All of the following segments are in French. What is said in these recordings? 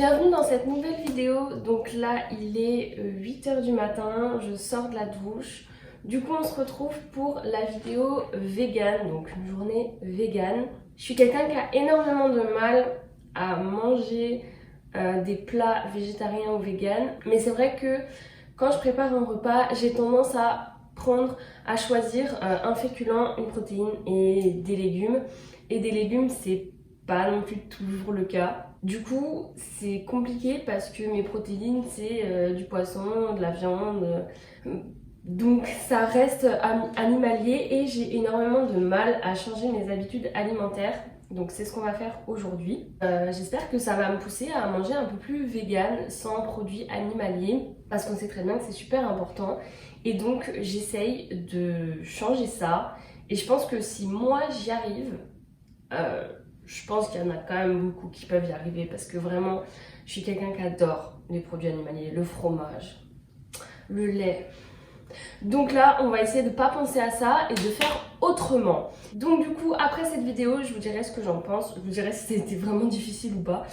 Bienvenue dans cette nouvelle vidéo. Donc là il est 8 h du matin, je sors de la douche. Du coup on se retrouve pour la vidéo vegan, donc une journée vegan. Je suis quelqu'un qui a énormément de mal à manger des plats végétariens ou vegan. Mais c'est vrai que quand je prépare un repas, j'ai tendance à choisir un féculent, une protéine et des légumes. Et des légumes, c'est pas non plus toujours le cas. Du coup, c'est compliqué parce que mes protéines, c'est du poisson, de la viande. Donc ça reste animalier et j'ai énormément de mal à changer mes habitudes alimentaires. Donc c'est ce qu'on va faire aujourd'hui. J'espère que ça va me pousser à manger un peu plus vegan, sans produits animaliers, parce qu'on sait très bien que c'est super important. Et donc j'essaye de changer ça. Et je pense que si moi j'y arrive, euh, je pense qu'il y en a quand même beaucoup qui peuvent y arriver parce que vraiment, je suis quelqu'un qui adore les produits animaliers, le fromage, le lait. Donc là, on va essayer de ne pas penser à ça et de faire autrement. Donc du coup, après cette vidéo, je vous dirai ce que j'en pense. Je vous dirai si c'était vraiment difficile ou pas.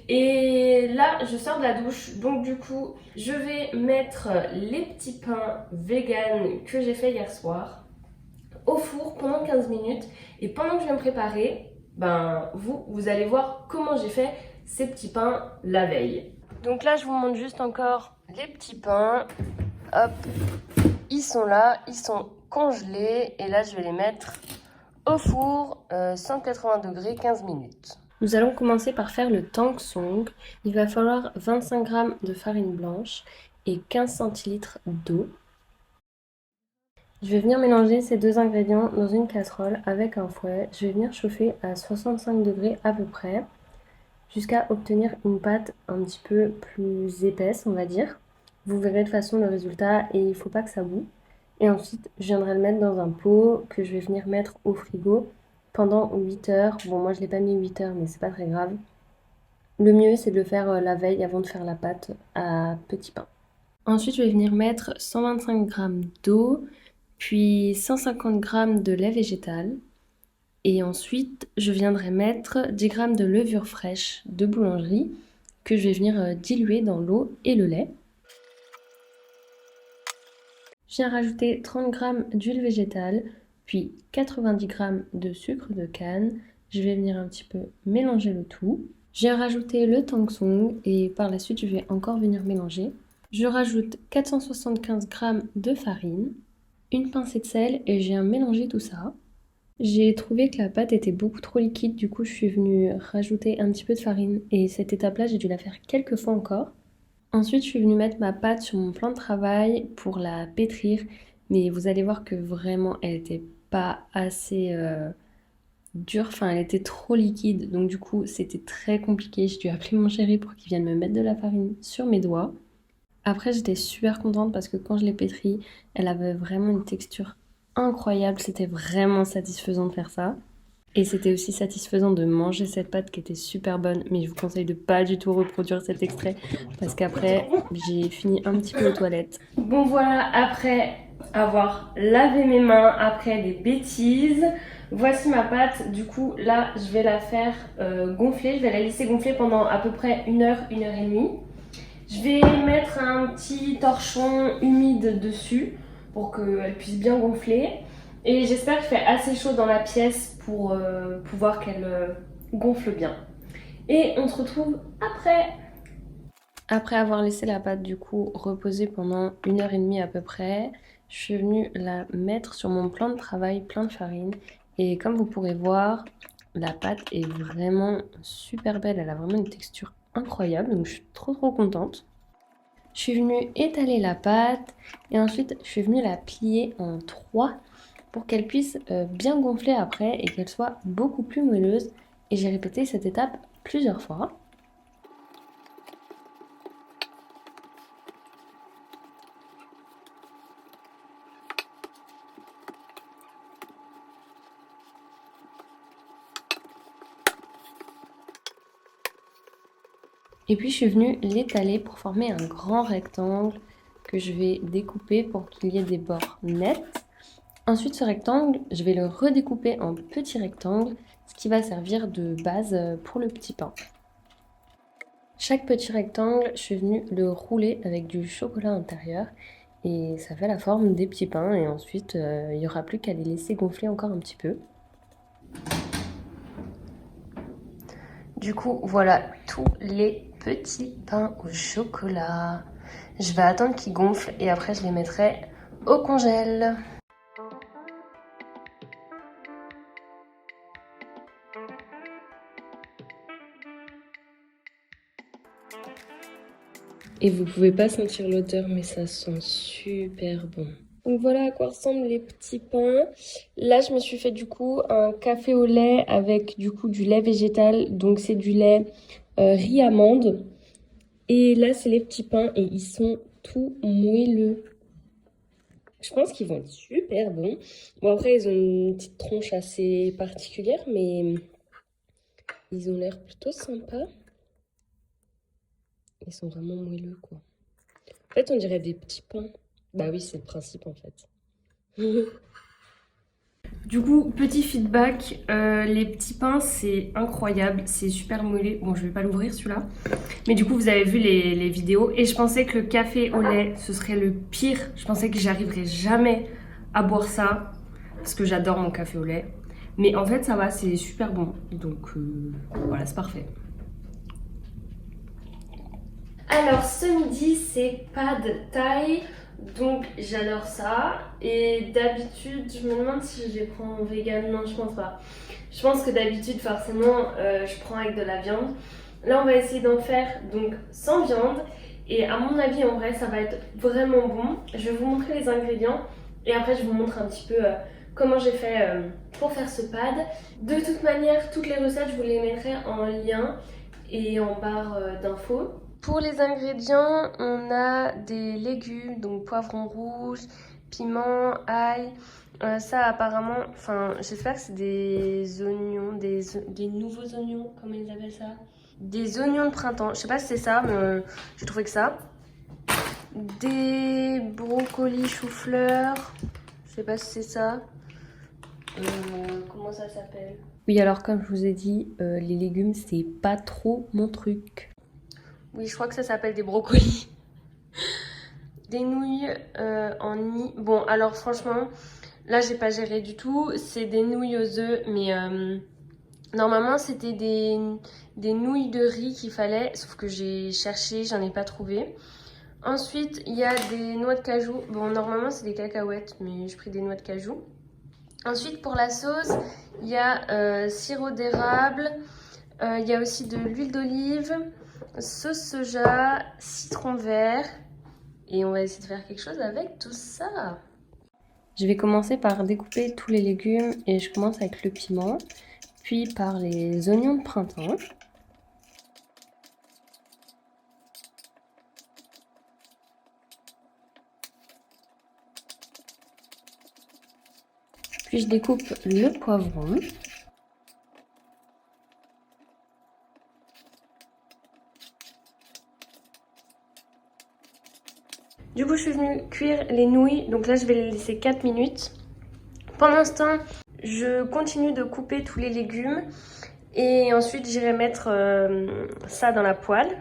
Et là, je sors de la douche. Donc du coup, je vais mettre les petits pains vegan que j'ai fait hier soir au four pendant 15 minutes. Et pendant que je vais me préparer, vous allez voir comment j'ai fait ces petits pains la veille. Donc là, je vous montre juste encore les petits pains. Hop, ils sont là, ils sont congelés. Et là, je vais les mettre au four, 180 degrés, 15 minutes. Nous allons commencer par faire le tang song. Il va falloir 25 g de farine blanche et 15 centilitres d'eau. Je vais venir mélanger ces deux ingrédients dans une casserole avec un fouet. Je vais venir chauffer à 65 degrés à peu près jusqu'à obtenir une pâte un petit peu plus épaisse, on va dire. Vous verrez de toute façon le résultat et il ne faut pas que ça boue. Et ensuite, je viendrai le mettre dans un pot que je vais venir mettre au frigo pendant 8 heures. Bon, moi je ne l'ai pas mis 8 heures, mais c'est pas très grave. Le mieux, c'est de le faire la veille avant de faire la pâte à petits pains. Ensuite, je vais venir mettre 125 g d'eau, puis 150 g de lait végétal. Et ensuite, je viendrai mettre 10 g de levure fraîche de boulangerie que je vais venir diluer dans l'eau et le lait. Je viens rajouter 30 g d'huile végétale, puis 90 g de sucre de canne. Je vais venir un petit peu mélanger le tout. Je viens rajouter le tang song et par la suite, je vais encore venir mélanger. Je rajoute 475 g de farine, une pincée de sel et je viens mélanger tout ça. J'ai trouvé que la pâte était beaucoup trop liquide, du coup je suis venue rajouter un petit peu de farine et cette étape-là j'ai dû la faire quelques fois encore. Ensuite je suis venue mettre ma pâte sur mon plan de travail pour la pétrir, mais vous allez voir que vraiment elle était pas assez dure, enfin elle était trop liquide, donc du coup c'était très compliqué. J'ai dû appeler mon chéri pour qu'il vienne me mettre de la farine sur mes doigts. Après j'étais super contente parce que quand je l'ai pétrie, elle avait vraiment une texture incroyable, c'était vraiment satisfaisant de faire ça. Et c'était aussi satisfaisant de manger cette pâte qui était super bonne, mais je vous conseille de pas du tout reproduire cet extrait parce qu'après j'ai fini un petit peu aux toilettes. Bon voilà, après avoir lavé mes mains, après des bêtises, voici ma pâte. Du coup là je vais la faire gonfler, je vais la laisser gonfler pendant à peu près 1 heure, 1 h 30. Je vais mettre un petit torchon humide dessus pour qu'elle puisse bien gonfler. Et j'espère qu'il fait assez chaud dans la pièce pour pouvoir qu'elle gonfle bien. Et on se retrouve après. Après avoir laissé la pâte du coup reposer pendant 1 h 30 à peu près, je suis venue la mettre sur mon plan de travail plein de farine. Et comme vous pourrez voir, la pâte est vraiment super belle. Elle a vraiment une texture incroyable, donc je suis trop contente. Je suis venue étaler la pâte et ensuite je suis venue la plier en 3 pour qu'elle puisse bien gonfler après et qu'elle soit beaucoup plus moelleuse. Et j'ai répété cette étape plusieurs fois. Et puis je suis venue l'étaler pour former un grand rectangle que je vais découper pour qu'il y ait des bords nets. Ensuite ce rectangle, je vais le redécouper en petits rectangles, ce qui va servir de base pour le petit pain. Chaque petit rectangle, je suis venue le rouler avec du chocolat intérieur et ça fait la forme des petits pains et ensuite il n'y aura plus qu'à les laisser gonfler encore un petit peu. Du coup, voilà tous les petits pains au chocolat. Je vais attendre qu'ils gonflent et après je les mettrai au congèle. Et vous pouvez pas sentir l'odeur, mais ça sent super bon. Donc voilà à quoi ressemblent les petits pains. Là, je me suis fait du coup un café au lait avec du coup du lait végétal. Donc c'est du lait riz amande. Et là, c'est les petits pains et ils sont tout moelleux. Je pense qu'ils vont être super bons. Bon après, ils ont une petite tronche assez particulière, mais ils ont l'air plutôt sympas. Ils sont vraiment moelleux quoi. En fait, on dirait des petits pains. Bah oui, c'est le principe en fait. Du coup, petit feedback, les petits pains c'est incroyable, c'est super moelleux. Bon, je vais pas l'ouvrir celui-là. Mais du coup, vous avez vu les vidéos et je pensais que le café au lait ce serait le pire. Je pensais que j'arriverais jamais à boire ça parce que j'adore mon café au lait. Mais en fait, ça va, c'est super bon. Donc voilà, c'est parfait. Alors ce midi c'est pad thai, donc j'adore ça. Et d'habitude je me demande si je les prends en vegan, non je pense pas. Je pense que d'habitude forcément je prends avec de la viande. Là on va essayer d'en faire donc sans viande. Et à mon avis en vrai ça va être vraiment bon. Je vais vous montrer les ingrédients et après je vous montre un petit peu comment j'ai fait pour faire ce pad. De toute manière toutes les recettes je vous les mettrai en lien et en barre d'infos. Pour les ingrédients, on a des légumes, donc poivron rouge, piment, ail. Ça apparemment, enfin j'espère que c'est des oignons, des nouveaux oignons, comment ils appellent ça? Des oignons de printemps, je sais pas si c'est ça, mais j'ai trouvé que ça. Des brocolis chou-fleur, je sais pas si c'est ça. Comment ça s'appelle? Oui, alors comme je vous ai dit, les légumes c'est pas trop mon truc. Oui, je crois que ça s'appelle des brocolis. Des nouilles en nid. Bon, alors franchement, là, j'ai pas géré du tout. C'est des nouilles aux œufs, mais normalement, c'était des nouilles de riz qu'il fallait. Sauf que j'ai cherché, j'en ai pas trouvé. Ensuite, il y a des noix de cajou. Bon, normalement, c'est des cacahuètes, mais j'ai pris des noix de cajou. Ensuite, pour la sauce, il y a sirop d'érable. Il y a aussi de l'huile d'olive, sauce soja, citron vert. Et on va essayer de faire quelque chose avec tout ça. Je vais commencer par découper tous les légumes et je commence avec le piment, puis par les oignons de printemps. Puis je découpe le poivron. Du coup, je suis venue cuire les nouilles. Donc là, je vais les laisser 4 minutes. Pendant ce temps, je continue de couper tous les légumes. Et ensuite, j'irai mettre ça dans la poêle.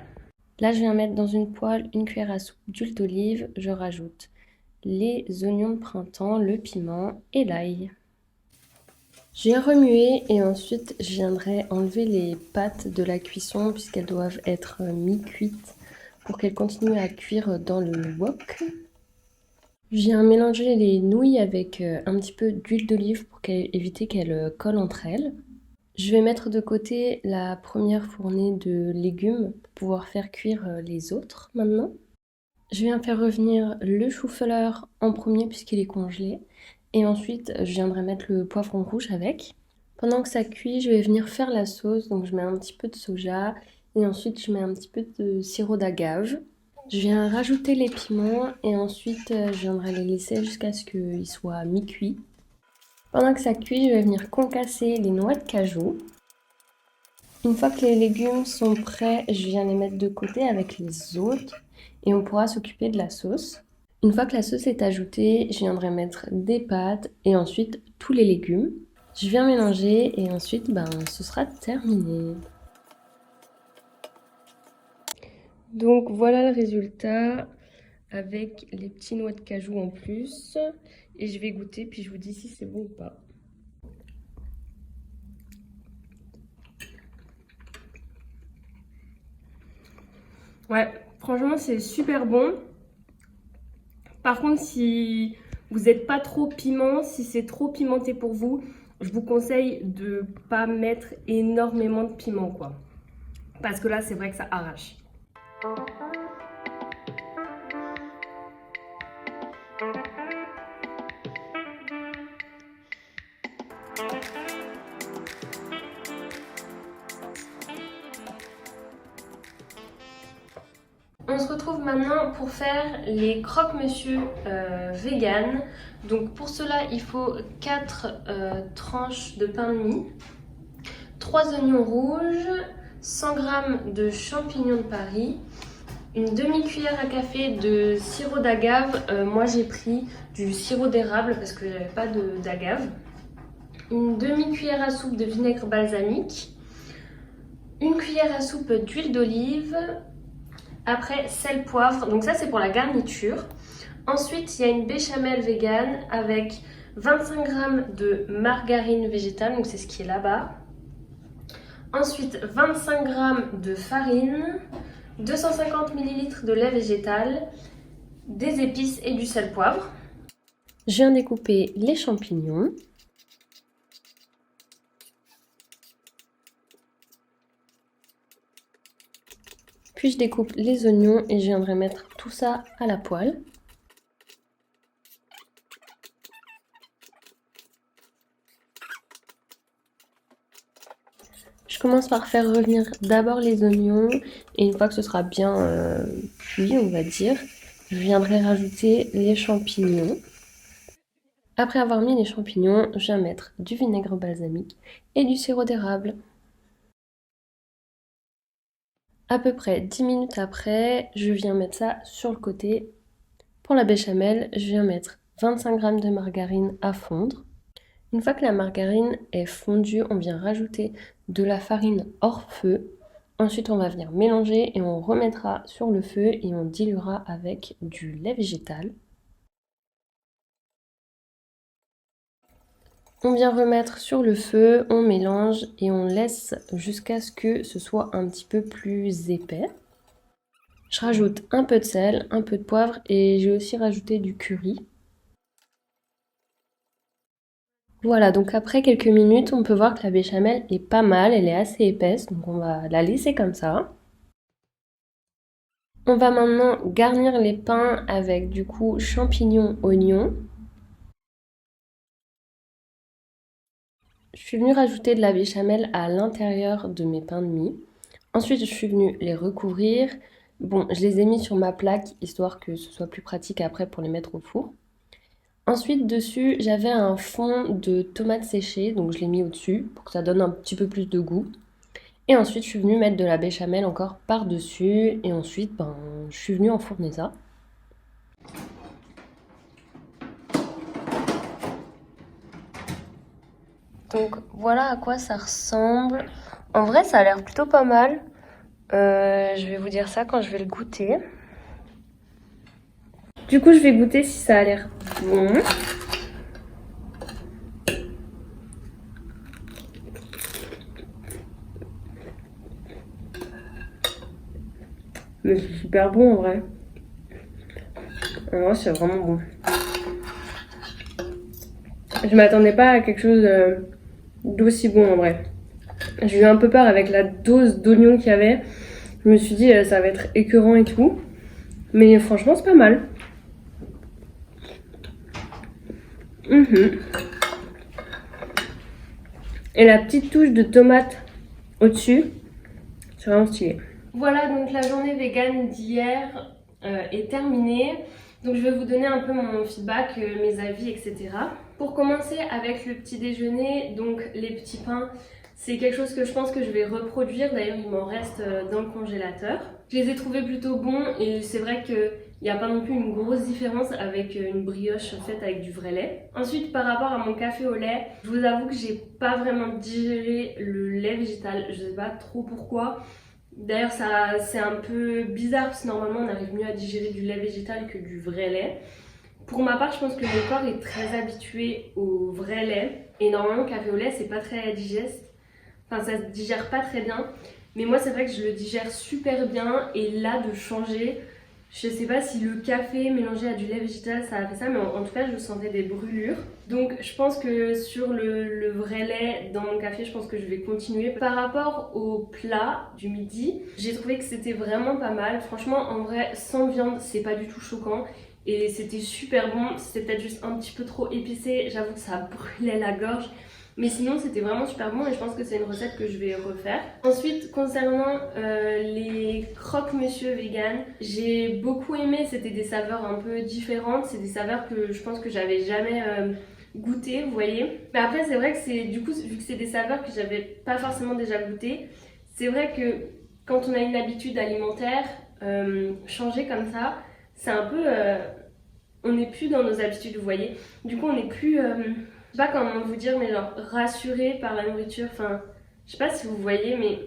Là, je viens mettre dans une poêle une cuillère à soupe d'huile d'olive. Je rajoute les oignons de printemps, le piment et l'ail. Je viens remuer et ensuite, je viendrai enlever les pâtes de la cuisson puisqu'elles doivent être mi-cuites pour qu'elles continuent à cuire dans le wok. Je viens mélanger les nouilles avec un petit peu d'huile d'olive pour éviter qu'elles collent entre elles. Je vais mettre de côté la première fournée de légumes pour pouvoir faire cuire les autres maintenant. Je viens faire revenir le chou-fleur en premier puisqu'il est congelé. Et ensuite, je viendrai mettre le poivron rouge avec. Pendant que ça cuit, je vais venir faire la sauce. Donc je mets un petit peu de soja et ensuite je mets un petit peu de sirop d'agave. Je viens rajouter les piments et ensuite je viendrai les laisser jusqu'à ce qu'ils soient mi-cuits. Pendant que ça cuit, je vais venir concasser les noix de cajou. Une fois que les légumes sont prêts, je viens les mettre de côté avec les autres et on pourra s'occuper de la sauce. Une fois que la sauce est ajoutée, je viendrai mettre des pâtes et ensuite tous les légumes. Je viens mélanger et ensuite ce sera terminé. Donc voilà le résultat avec les petits noix de cajou en plus. Et je vais goûter puis je vous dis si c'est bon ou pas. Ouais, franchement c'est super bon. Par contre, si vous n'êtes pas trop piment, si c'est trop pimenté pour vous, je vous conseille de pas mettre énormément de piment, quoi. Parce que là, c'est vrai que ça arrache. On se retrouve maintenant pour faire les croque-monsieur vegan. Donc pour cela, il faut 4 tranches de pain de mie, 3 oignons rouges, 100 g de champignons de Paris, une demi-cuillère à café de sirop d'agave. Moi j'ai pris du sirop d'érable parce que j'avais pas d'agave. Une demi-cuillère à soupe de vinaigre balsamique, une cuillère à soupe d'huile d'olive, après sel, poivre, donc ça c'est pour la garniture. Ensuite il y a une béchamel vegan avec 25 g de margarine végétale, donc c'est ce qui est là-bas. Ensuite 25 g de farine, 250 ml de lait végétal, des épices et du sel poivre. Je viens découper les champignons. Puis je découpe les oignons et je viendrai mettre tout ça à la poêle. Je commence par faire revenir d'abord les oignons et une fois que ce sera bien cuit, on va dire, je viendrai rajouter les champignons. Après avoir mis les champignons, je viens mettre du vinaigre balsamique et du sirop d'érable. À peu près 10 minutes après, je viens mettre ça sur le côté. Pour la béchamel, je viens mettre 25 g de margarine à fondre. Une fois que la margarine est fondue, on vient rajouter de la farine hors feu. Ensuite, on va venir mélanger et on remettra sur le feu et on diluera avec du lait végétal. On vient remettre sur le feu, on mélange et on laisse jusqu'à ce que ce soit un petit peu plus épais. Je rajoute un peu de sel, un peu de poivre et j'ai aussi rajouté du curry. Voilà, donc après quelques minutes, on peut voir que la béchamel est pas mal, elle est assez épaisse, donc on va la laisser comme ça. On va maintenant garnir les pains avec du coup champignons, oignons. Je suis venue rajouter de la béchamel à l'intérieur de mes pains de mie. Ensuite, je suis venue les recouvrir. Bon, je les ai mis sur ma plaque, histoire que ce soit plus pratique après pour les mettre au four. Ensuite, dessus, j'avais un fond de tomates séchées, donc je l'ai mis au-dessus pour que ça donne un petit peu plus de goût. Et ensuite, je suis venue mettre de la béchamel encore par-dessus. Et ensuite, je suis venue enfourner ça. Donc voilà à quoi ça ressemble. En vrai, ça a l'air plutôt pas mal. Je vais vous dire ça quand je vais le goûter. Du coup, je vais goûter si ça a l'air bon. Mais c'est super bon en vrai. En vrai, c'est vraiment bon. Je m'attendais pas à quelque chose d'aussi bon en vrai. J'ai eu un peu peur avec la dose d'oignon qu'il y avait. Je me suis dit ça va être écœurant et tout. Mais franchement, c'est pas mal. Et la petite touche de tomate au-dessus, c'est vraiment stylé. Voilà, donc la journée vegan d'hier est terminée. Donc je vais vous donner un peu mon feedback, mes avis, etc. Pour commencer avec le petit déjeuner, donc les petits pains, c'est quelque chose que je pense que je vais reproduire. D'ailleurs, il m'en reste dans le congélateur. Je les ai trouvés plutôt bons et c'est vrai qu'il n'y a pas non plus une grosse différence avec une brioche faite avec du vrai lait. Ensuite, par rapport à mon café au lait, je vous avoue que j'ai pas vraiment digéré le lait végétal. Je sais pas trop pourquoi. D'ailleurs c'est un peu bizarre parce que normalement on arrive mieux à digérer du lait végétal que du vrai lait. Pour ma part, je pense que mon corps est très habitué au vrai lait. Et normalement, le café au lait, c'est pas très digeste. Enfin, ça se digère pas très bien. Mais moi, c'est vrai que je le digère super bien. Et là, de changer, je sais pas si le café mélangé à du lait végétal, ça a fait ça. Mais en tout cas, je sentais des brûlures. Donc, je pense que sur le vrai lait dans mon café, je pense que je vais continuer. Par rapport au plat du midi, j'ai trouvé que c'était vraiment pas mal. Franchement, en vrai, sans viande, c'est pas du tout choquant. Et c'était super bon, c'était peut-être juste un petit peu trop épicé, j'avoue que ça brûlait la gorge. Mais sinon c'était vraiment super bon et je pense que c'est une recette que je vais refaire. Ensuite concernant les croque-monsieur vegan, j'ai beaucoup aimé, c'était des saveurs un peu différentes, c'est des saveurs que je pense que j'avais jamais goûté, vous voyez. Mais après c'est vrai que c'est du coup, vu que c'est des saveurs que j'avais pas forcément déjà goûté, c'est vrai que quand on a une habitude alimentaire, changer comme ça, c'est un peu... on n'est plus dans nos habitudes, vous voyez. Du coup, on n'est plus... je sais pas comment vous dire, mais genre rassuré par la nourriture. Enfin, je sais pas si vous voyez, mais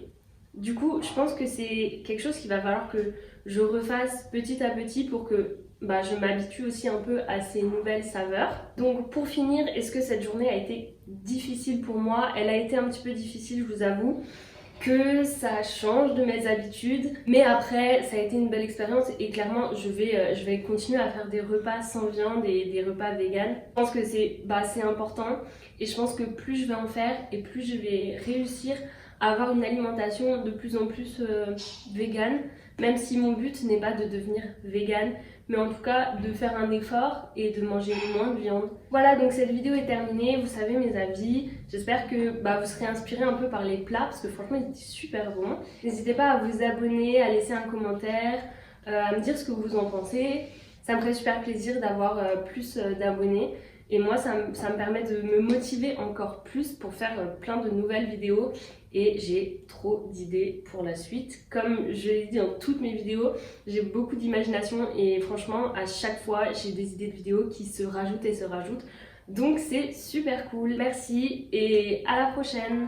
du coup, je pense que c'est quelque chose qu'il va falloir que je refasse petit à petit pour que je m'habitue aussi un peu à ces nouvelles saveurs. Donc pour finir, est-ce que cette journée a été difficile pour moi? Elle a été un petit peu difficile, je vous avoue, que ça change de mes habitudes, mais après ça a été une belle expérience et clairement je vais continuer à faire des repas sans viande et des repas vegan. Je pense que c'est important et je pense que plus je vais en faire et plus je vais réussir à avoir une alimentation de plus en plus vegan, même si mon but n'est pas de devenir vegan, mais en tout cas de faire un effort et de manger moins de viande. Voilà, donc cette vidéo est terminée, vous savez mes avis. J'espère que vous serez inspirés un peu par les plats parce que franchement ils étaient super bons. N'hésitez pas à vous abonner, à laisser un commentaire, à me dire ce que vous en pensez. Ça me ferait super plaisir d'avoir plus d'abonnés. Et moi, ça me permet de me motiver encore plus pour faire plein de nouvelles vidéos. Et j'ai trop d'idées pour la suite. Comme je l'ai dit dans toutes mes vidéos, j'ai beaucoup d'imagination et franchement, à chaque fois, j'ai des idées de vidéos qui se rajoutent et se rajoutent. Donc c'est super cool. Merci et à la prochaine.